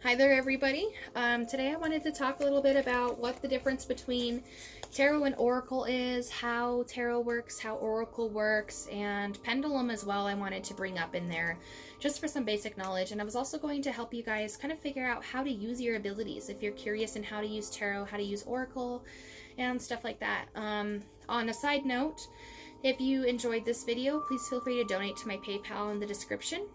Hi there, everybody. Today I wanted to talk a little bit about what the difference between tarot and oracle is, how tarot works, how oracle works, and pendulum as well. I wanted to bring up in there just for some basic knowledge. And I was also going to help you guys kind of figure out how to use your abilities if you're curious in how to use tarot, how to use oracle, and stuff like that. On a side note, if you enjoyed this video, please feel free to donate to my PayPal in the description.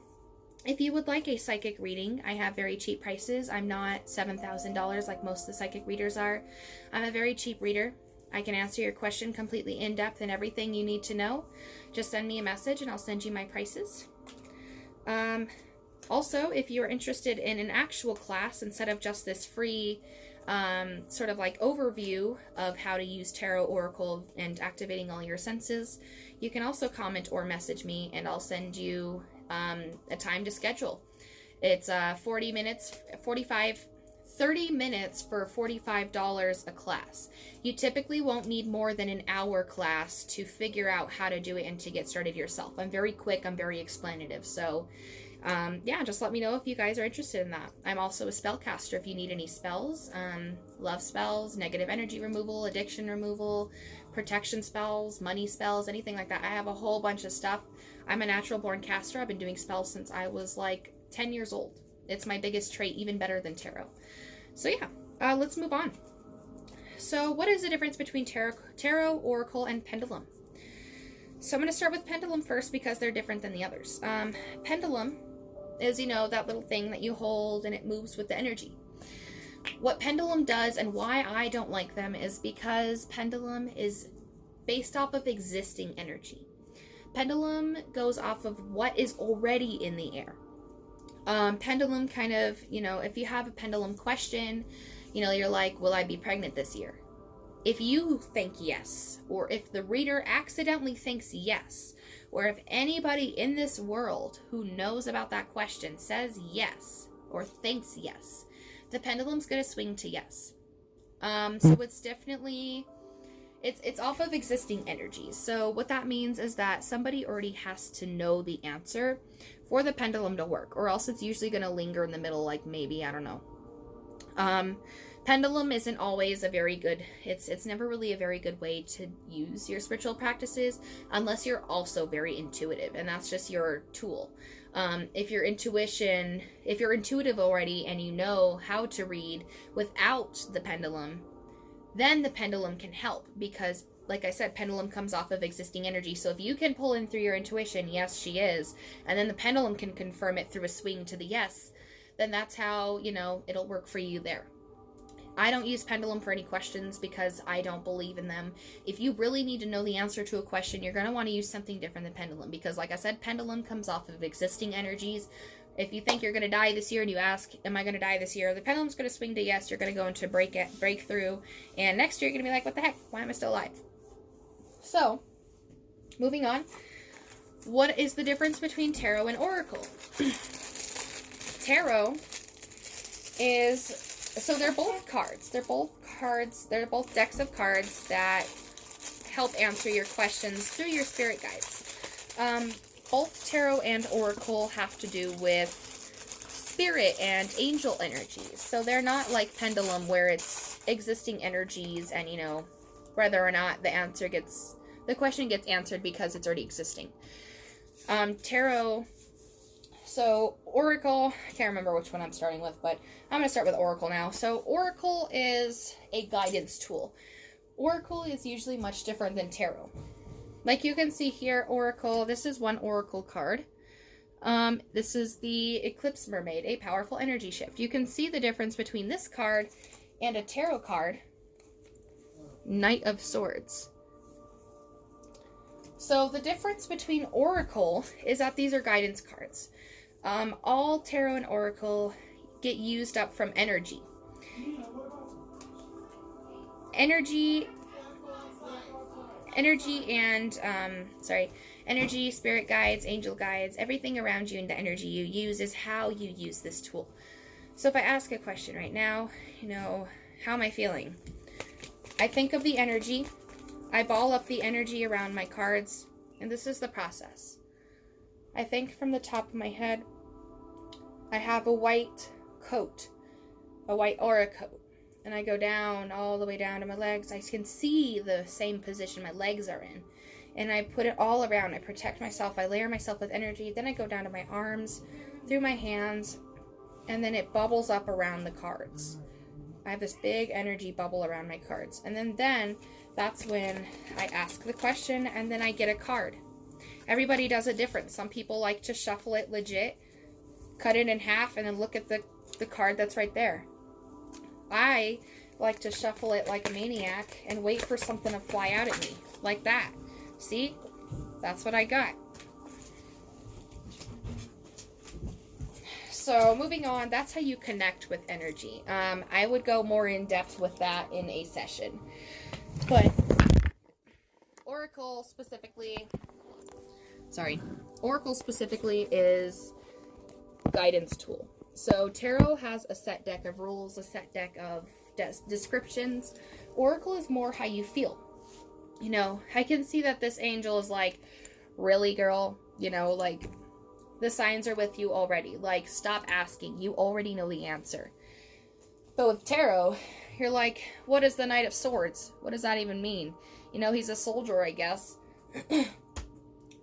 If you would like a psychic reading, I have very cheap prices. I'm not $7,000 like most of the psychic readers are. I'm a very cheap reader. I can answer your question completely in depth and everything you need to know. Just send me a message and I'll send you my prices. Also, if you're interested in an actual class instead of just this free sort of like overview of how to use tarot, oracle, and activating all your senses, you can also comment or message me and I'll send you a time to schedule. It's 30 minutes for $45 a class. You typically won't need more than an hour class to figure out how to do it and to get started yourself. I'm very quick, I'm very explanative, so yeah, just let me know if you guys are interested in that. I'm also a spellcaster if you need any spells, love spells, negative energy removal, addiction removal, protection spells, money spells, anything like that. I have a whole bunch of stuff. I'm a natural born caster. I've been doing spells since I was like 10 years old. It's my biggest trait, even better than tarot. So yeah, let's move on. So what is the difference between tarot, oracle, and pendulum? So I'm going to start with pendulum first because they're different than the others. Pendulum is, you know, that little thing that you hold and it moves with the energy. What pendulum does and why I don't like them is because pendulum is based off of existing energy. Pendulum goes off of what is already in the air. Pendulum kind of, you know, if you have a pendulum question, you know, you're like, will I be pregnant this year? If you think yes, or if the reader accidentally thinks yes, or if anybody in this world who knows about that question says yes, or thinks yes, the pendulum's going to swing to yes. So it's definitely, it's off of existing energies. So what that means is that somebody already has to know the answer for the pendulum to work, or else it's usually going to linger in the middle, like maybe, I don't know. Pendulum isn't always a very good, it's never really a very good way to use your spiritual practices unless you're also very intuitive, and that's just your tool. If you're intuitive already and you know how to read without the pendulum, then the pendulum can help because, like I said, pendulum comes off of existing energy. So if you can pull in through your intuition, yes, she is, and then the pendulum can confirm it through a swing to the yes, then that's how, you know, it'll work for you there. I don't use pendulum for any questions because I don't believe in them. If you really need to know the answer to a question, you're going to want to use something different than pendulum because, like I said, pendulum comes off of existing energies. If you think you're going to die this year and you ask, am I going to die this year? The pendulum's going to swing to yes. You're going to go into breakthrough. And next year you're going to be like, what the heck? Why am I still alive? So, moving on. What is the difference between tarot and oracle? Tarot is, so they're both cards. They're both decks of cards that help answer your questions through your spirit guides. Both tarot and oracle have to do with spirit and angel energies. So they're not like pendulum where it's existing energies and, you know, whether or not the question gets answered because it's already existing. Tarot, so oracle, I can't remember which one I'm starting with, but I'm going to start with oracle now. So oracle is a guidance tool. Oracle is usually much different than tarot. Like you can see here, oracle, this is one oracle card. This is the Eclipse Mermaid, a powerful energy shift. You can see the difference between this card and a tarot card, Knight of Swords. So the difference between oracle is that these are guidance cards. All tarot and oracle get used up from energy. Energy, spirit guides, angel guides, everything around you and the energy you use is how you use this tool. So if I ask a question right now, you know, how am I feeling? I think of the energy, I ball up the energy around my cards, and this is the process. I think from the top of my head, I have a white coat, a white aura coat. And I go down, all the way down to my legs. I can see the same position my legs are in. And I put it all around. I protect myself. I layer myself with energy. Then I go down to my arms, through my hands, and then it bubbles up around the cards. I have this big energy bubble around my cards. And then that's when I ask the question, and then I get a card. Everybody does it different. Some people like to shuffle it legit, cut it in half, and then look at the card that's right there. I like to shuffle it like a maniac and wait for something to fly out at me, like that. See? That's what I got. So, moving on, that's how you connect with energy. I would go more in depth with that in a session. But Oracle specifically is guidance tool. So Tarot has a set deck of rules, a set deck of descriptions. Oracle is more how you feel. You know, I can see that this angel is like, really, girl? You know, like, the signs are with you already. Like, stop asking. You already know the answer. But with Tarot, you're like, what is the Knight of Swords? What does that even mean? You know, he's a soldier, I guess.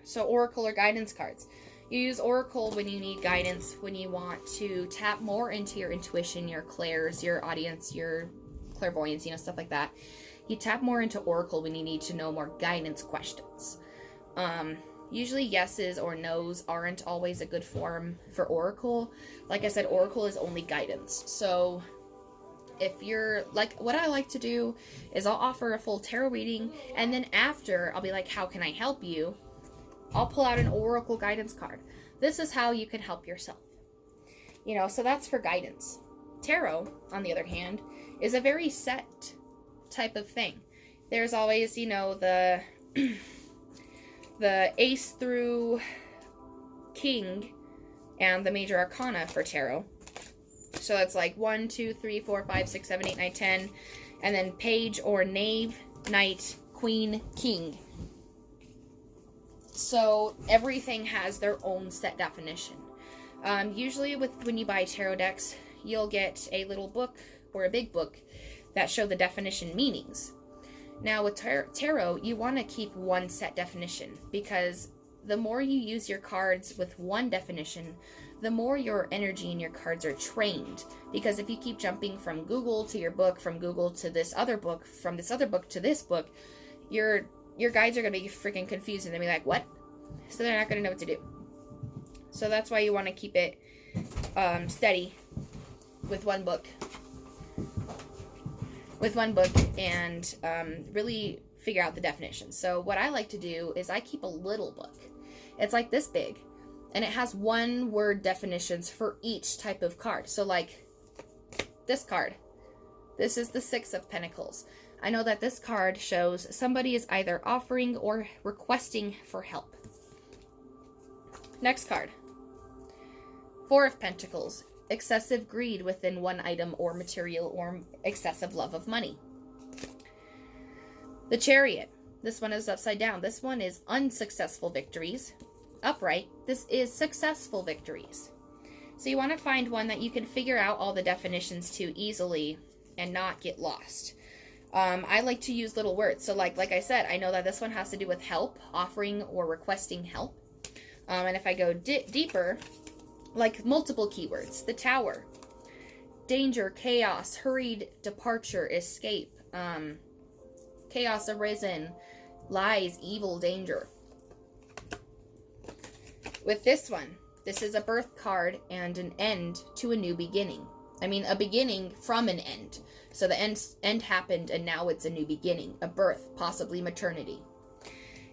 So Oracle or guidance cards. You use Oracle when you need guidance, when you want to tap more into your intuition, your clairs, your audience, your clairvoyance, you know, stuff like that. You tap more into Oracle when you need to know more guidance questions. Usually yeses or nos aren't always a good form for Oracle. Like I said, Oracle is only guidance. So if you're like, what I like to do is I'll offer a full tarot reading, and then after I'll be like, how can I help you? I'll pull out an Oracle guidance card. This is how you can help yourself. You know, so that's for guidance. Tarot, on the other hand, is a very set type of thing. There's always, you know, the ace through king and the major arcana for tarot. So it's like 1, 2, 3, 4, 5, 6, 7, 8, 9, 10. And then page or knave, knight, queen, king. So everything has their own set definition. Usually when you buy tarot decks, you'll get a little book or a big book that show the definition meanings. Now with tarot, you want to keep one set definition, because the more you use your cards with one definition, the more your energy and your cards are trained. Because if you keep jumping from Google to your book, from Google to this other book, from this other book to this book, your guides are going to be freaking confused, and they'll be like, what? So they're not going to know what to do. So that's why you want to keep it steady with one book. And really figure out the definitions. So what I like to do is I keep a little book. It's like this big. And it has one word definitions for each type of card. So like this card. This is the 6 of Pentacles. I know that this card shows somebody is either offering or requesting for help. Next card. 4 of Pentacles. Excessive greed within one item or material, or excessive love of money. The Chariot. This one is upside down. This one is unsuccessful victories. Upright. This is successful victories. So you want to find one that you can figure out all the definitions to easily and not get lost. I like to use little words. So like I said, I know that this one has to do with help, offering or requesting help. And if I go deeper, like multiple keywords. The Tower. Danger, chaos, hurried departure, escape. Chaos arisen. Lies, evil, danger. With this one, this is a birth card and an end to a new beginning. I mean, a beginning from an end. So the end happened and now it's a new beginning. A birth, possibly maternity.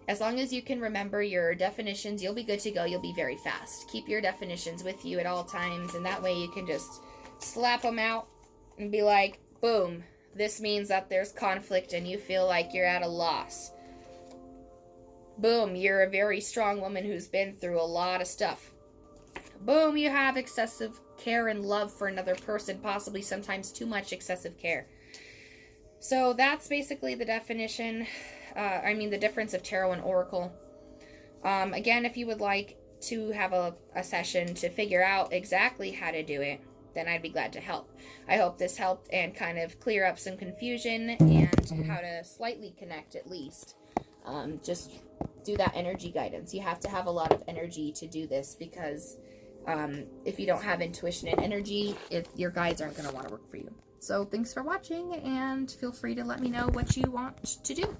As long as you can remember your definitions, you'll be good to go. You'll be very fast. Keep your definitions with you at all times, and that way you can just slap them out and be like, boom, this means that there's conflict and you feel like you're at a loss. Boom, you're a very strong woman who's been through a lot of stuff. Boom, you have excessive care and love for another person, possibly sometimes too much excessive care. So that's basically the definition. The difference of tarot and oracle. Again, if you would like to have a session to figure out exactly how to do it, then I'd be glad to help. I hope this helped and kind of clear up some confusion and how to slightly connect at least. Just do that energy guidance. You have to have a lot of energy to do this, because if you don't have intuition and energy, your guides aren't going to want to work for you. So thanks for watching, and feel free to let me know what you want to do.